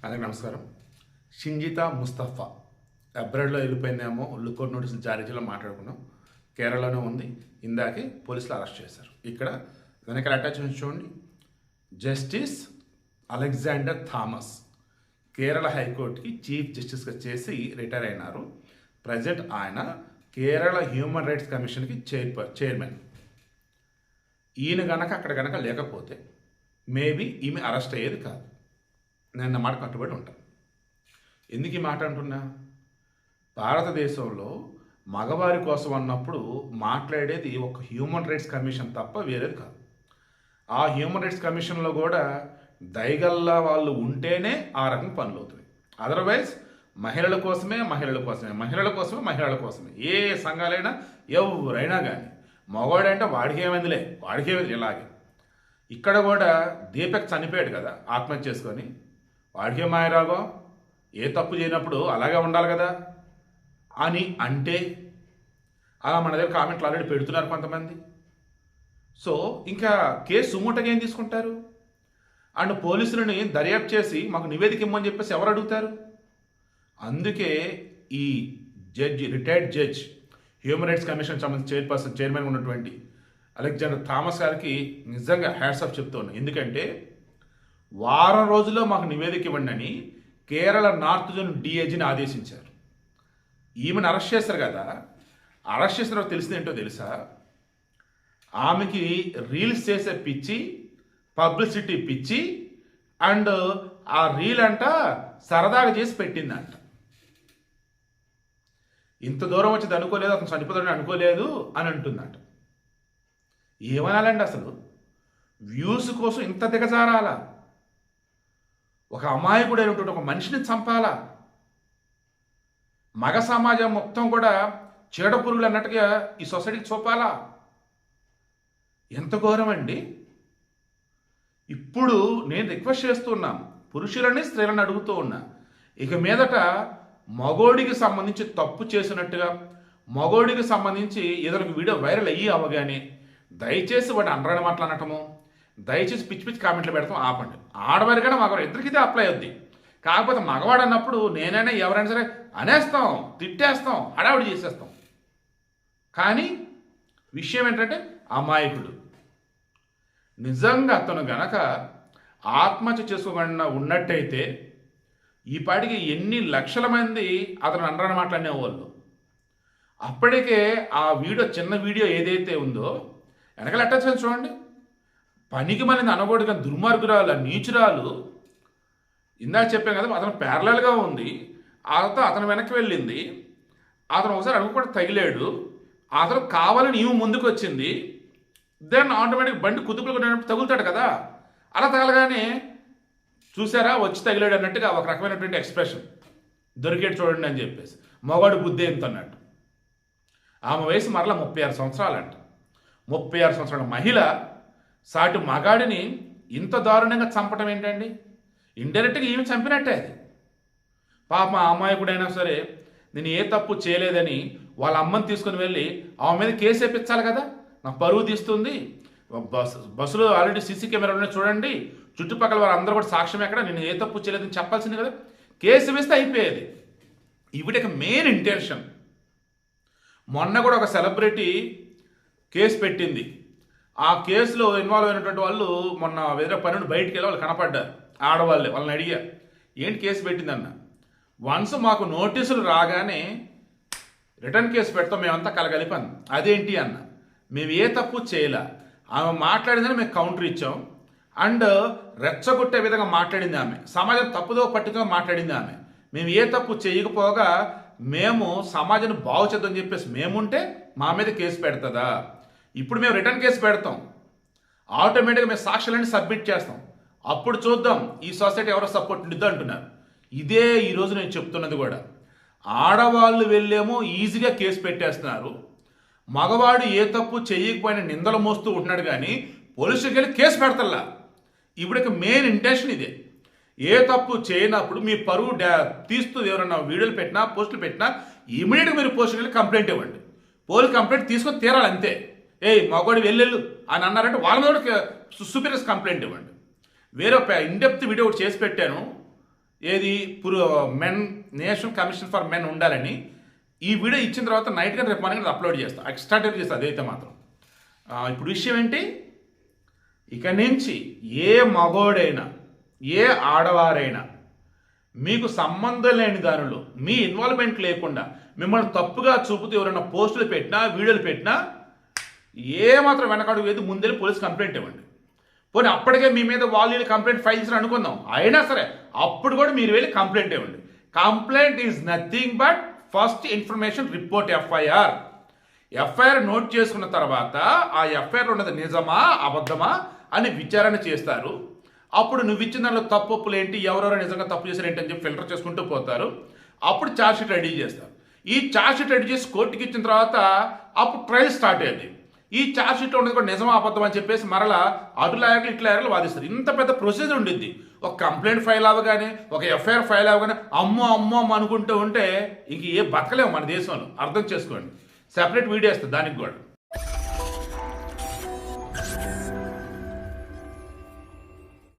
అందరికీ నమస్కారం. షింజితా ముస్తఫా అబ్రాడ్లో వెళ్ళిపోయిందేమో లుకౌట్ నోటీసులు జారీ చేయాలో మాట్లాడుకున్నాం. కేరళలో ఉంది. ఇందాకే పోలీసులు అరెస్ట్ చేశారు. ఇక్కడ వెనకాల అటాచ్మెంట్ చూడండి. జస్టిస్ అలెగ్జాండర్ థామస్ కేరళ హైకోర్టుకి చీఫ్ జస్టిస్గా చేసి రిటైర్ అయినారు. ప్రజెంట్ ఆయన కేరళ హ్యూమన్ రైట్స్ కమిషన్కి చైర్మన్. ఈయన గనక అక్కడ గనక లేకపోతే మేబీ ఈమె అరెస్ట్ అయ్యేది కాదు. నేను నా మాట కట్టుబడి ఉంటాను. ఎందుకు ఈ మాట అంటున్నా? భారతదేశంలో మగవారి కోసం అన్నప్పుడు మాట్లాడేది ఒక హ్యూమన్ రైట్స్ కమిషన్ తప్ప వేరేది కాదు. ఆ హ్యూమన్ రైట్స్ కమిషన్లో కూడా దయగల్లా వాళ్ళు ఉంటేనే ఆ రకం పనులు అవుతాయి. అదర్వైజ్ మహిళల కోసమే. ఏ సంఘాలైనా ఎవరైనా కానీ మగవాడంటే వాడికి ఏమైందిలే ఇలాగే. ఇక్కడ కూడా దీపక్ చనిపోయాడు కదా ఆత్మహత్య చేసుకొని. వాడికే మాయరాగో, ఏ తప్పు చేయనప్పుడు అలాగే ఉండాలి కదా అని అంటే అలా మన దగ్గర కామెంట్లు ఆల్రెడీ పెడుతున్నారు కొంతమంది. సో ఇంకా కేసు సుమూటగా ఏం తీసుకుంటారు? అండ్ పోలీసులని దర్యాప్తు చేసి మాకు నివేదిక ఇమ్మని చెప్పేసి ఎవరు అడుగుతారు? అందుకే ఈ retired judge human rights commission సంబంధించిన చైర్మన్ ఉన్నటువంటి అలెగ్జాండర్ థామస్ గారికి నిజంగా హ్యాట్స్ ఆఫ్ చెప్తూ ఉన్నాను. ఎందుకంటే వారం రోజుల్లో మాకు నివేదిక ఇవ్వండి అని కేరళ నార్త్ జోన్ డిఐజీని ఆదేశించారు. ఈమెను అరెస్ట్ చేస్తారు కదా. అరెస్ట్ చేసిన తర్వాత తెలిసింది ఏంటో తెలుసా? ఆమెకి రీల్స్ చేసే పిచ్చి, పబ్లిసిటీ పిచ్చి, అండ్ ఆ రీల్ అంట సరదాగా చేసి పెట్టిందంట. ఇంత దూరం వచ్చేది అనుకోలేదు, అతను చనిపోతాడని అనుకోలేదు అని అంటుందంట. ఏమనాలండి అసలు? వ్యూస్ కోసం ఇంత దిగజారాలా? ఒక అమాయకుడైనటువంటి ఒక మనిషిని చంపాలా? మగ సమాజం మొత్తం కూడా చీడపురుగులు అన్నట్టుగా ఈ సొసైటీకి చూపాలా? ఎంత ఘోరం అండి! ఇప్పుడు నేను రిక్వెస్ట్ చేస్తున్నాను, పురుషులని స్త్రీలను అడుగుతూ ఉన్నా, ఇక మీదట మగోడికి సంబంధించి తప్పు చేసినట్టుగా, మగోడికి సంబంధించి ఏదైనా వీడియో వైరల్ అయ్యి అవగానే దయచేసి వాడిని అనరాని మాట్లాడటము, దయచేసి పిచ్చి పిచ్చి కామెంట్లు పెడతాం ఆపండి. ఆడవారికైనా మగవారు ఇద్దరికైతే అప్లై అవుద్ది. కాకపోతే మగవాడు అన్నప్పుడు నేనైనా ఎవరైనా సరే అనేస్తాం, తిట్టేస్తాం, హడావుడి చేసేస్తాం. కానీ విషయం ఏంటంటే అమాయకుడు నిజంగా అతను గనక ఆత్మహత్య చేసుకోకుండా ఉన్నట్టయితే ఈ పాటికి ఎన్ని లక్షల మంది అతను అనరాని మాట్లాడిన వాళ్ళు. అప్పటికే ఆ వీడియో, చిన్న వీడియో ఏదైతే ఉందో వెనకాల అటాచ్మెంట్ చూడండి. పనికి మనది అనకూడదు, దుర్మార్గురాలు, నీచురాలు. ఇందాక చెప్పాను కదా, అతను ప్యారలల్గా ఉంది. అతను వెనక్కి వెళ్ళింది. అతను ఒకసారి అడుగు కూడా తగిలాడు. అతను కావాలని ఈమె ముందుకు వచ్చింది. దెన్ ఆటోమేటిక్ బండి కుదుపులు తగులుతాడు కదా, అలా తగలగానే చూసారా వచ్చి తగిలాడు అన్నట్టుగా ఒక రకమైనటువంటి ఎక్స్ప్రెషన్ దొరికేది చూడండి అని చెప్పేసి. మగవాడు బుద్ధి ఎంత అన్నట్టు. ఆమె వయసు మరలా 36 సంవత్సరాలంట. 36 సంవత్సరాల మహిళ సాటి మగాడిని ఇంత దారుణంగా చంపటం ఏంటండి? ఇండైరెక్ట్గా ఈమె చంపినట్టే అది. పాప అమాయకుడైనా సరే నేను ఏ తప్పు చేయలేదని వాళ్ళ అమ్మని తీసుకుని వెళ్ళి ఆమె మీద కేసు వేయించాలి కదా. నాకు పరువు తీస్తుంది, బస్సులో ఆల్రెడీ సీసీ కెమెరా ఉన్నాయి చూడండి, చుట్టుపక్కల వారు అందరూ కూడా సాక్ష్యం ఎక్కడ, నేను ఏ తప్పు చేయలేదని చెప్పాల్సింది కదా. కేసు వేస్తే అయిపోయేది. ఇవిడికి మెయిన్ ఇంటెన్షన్. మొన్న కూడా ఒక సెలబ్రిటీ కేసు పెట్టింది. ఆ కేసులో ఇన్వాల్వ్ అయినటువంటి వాళ్ళు మొన్న వేరే పని బయటికి వెళ్ళి వాళ్ళు కనపడ్డారు. ఆడవాళ్ళే. వాళ్ళని అడిగా ఏంటి కేసు పెట్టిందన్న. వన్స్ మాకు నోటీసులు రాగానే రిటర్న్ కేసు పెడతాం మేమంతా కలగలిపాను. అదేంటి అన్న, మేము ఏ తప్పు చేయలే, ఆమె మాట్లాడిందని మేము కౌంటర్ ఇచ్చాం. అండ్ రెచ్చగొట్టే విధంగా మాట్లాడింది ఆమె, సమాజం తప్పుదో పట్టుగా మాట్లాడింది ఆమె. మేము ఏ తప్పు చేయకపోగా మేము సమాజాన్ని బాగు చేద్దామని చెప్పేసి మేముంటే మా మీద కేసు పెడుతుందా? ఇప్పుడు మేము రిటర్న్ కేసు పెడతాం, ఆటోమేటిక్గా మేము సాక్ష్యాలన్నీ సబ్మిట్ చేస్తాం, అప్పుడు చూద్దాం ఈ సొసైటీ ఎవరో సపోర్ట్ ఉండిద్దో అంటున్నారు. ఇదే ఈరోజు నేను చెప్తున్నది కూడా. ఆడవాళ్ళు వెళ్ళేమో ఈజీగా కేసు పెట్టేస్తున్నారు, మగవాడు ఏ తప్పు చేయకపోయినా నిందలు మోస్తూ ఉంటున్నాడు, కానీ పోలీసులకు వెళ్ళి కేసు పెడతల్లా. ఇప్పటికి మెయిన్ ఇంటెన్షన్ ఇదే. ఏ తప్పు చేయనప్పుడు మీ పరువు తీస్తూ ఎవరన్నా వీడియోలు పెట్టినా, పోస్టులు పెట్టినా ఇమీడియట్గా మీరు పోస్టులకు వెళ్ళి కంప్లైంట్ ఇవ్వండి. పోలీస్ కంప్లైంట్ తీసుకొని తీరాలి అంతే. మగవాడు వెళ్ళెళ్ళు అని అన్నారంటే వాళ్ళ కూడా సుపీరియస్ కంప్లైంట్ ఇవ్వండి. వేరే ఇన్డెప్త్ వీడియో ఒకటి చేసి పెట్టాను. ఏది men national commission for men ఉండాలని ఈ వీడియో ఇచ్చిన తర్వాత నైట్ కానీ రేపు మార్నింగ్ అప్లోడ్ చేస్తాను. ఎక్స్ట్రా టైప్ చేస్తాను అదైతే మాత్రం. ఇప్పుడు విషయం ఏంటి, ఇక నుంచి ఏ మగోడైనా ఏ ఆడవారైనా మీకు సంబంధం లేని దానిలో మీ ఇన్వాల్వ్మెంట్ లేకుండా మిమ్మల్ని తప్పుగా చూపుతూ ఎవరైనా పోస్టులు పెట్టినా వీడియోలు పెట్టినా ఏమాత్రం వెనకాడు వేది ముందే పోలీస్ కంప్లైంట్ ఇవ్వండి. పోనీ అప్పటికే మీ మీద వాళ్ళు కంప్లైంట్ ఫైల్ చేసిన అనుకుందాం, అయినా సరే అప్పుడు కూడా మీరు వెళ్ళి కంప్లైంట్ ఇవ్వండి. Complaint is nothing but first information report FIR. FIR note చేసుకున్న తర్వాత ఆ ఎఫ్ఐఆర్లో ఉన్నది నిజమా అబద్ధమా అని విచారణ చేస్తారు. అప్పుడు నువ్వు ఇచ్చిన దానిలో తప్పులు ఏంటి, ఎవరెవరు నిజంగా తప్పు చేశారు ఏంటి అని చెప్పి ఫిల్టర్ చేసుకుంటూ పోతారు. అప్పుడు ఛార్జ్షీట్ రెడీ చేస్తారు. ఈ ఛార్జ్షీట్ రెడీ చేసి కోర్టుకి ఇచ్చిన తర్వాత అప్పుడు ట్రయల్ స్టార్ట్ అయ్యింది. ఈ ఛార్జ్షీట్లో ఉన్నది కూడా నిజమా అబద్ధం అని చెప్పేసి మరలా అటు లాయర్లు ఇటు లాయర్లు వాదిస్తారు. ఇంత పెద్ద ప్రొసీజర్ ఉండిద్ది. ఒక కంప్లైంట్ ఫైల్ అవ్వగానే ఒక ఎఫ్ఐఆర్ ఫైల్ అవ్వగానే అమ్మో అమ్మో అనుకుంటూ ఉంటే ఇంక ఏ బతకలేము మన దేశంలో. అర్థం చేసుకోండి. సెపరేట్ వీడియో వస్తుంది దానికి కూడా.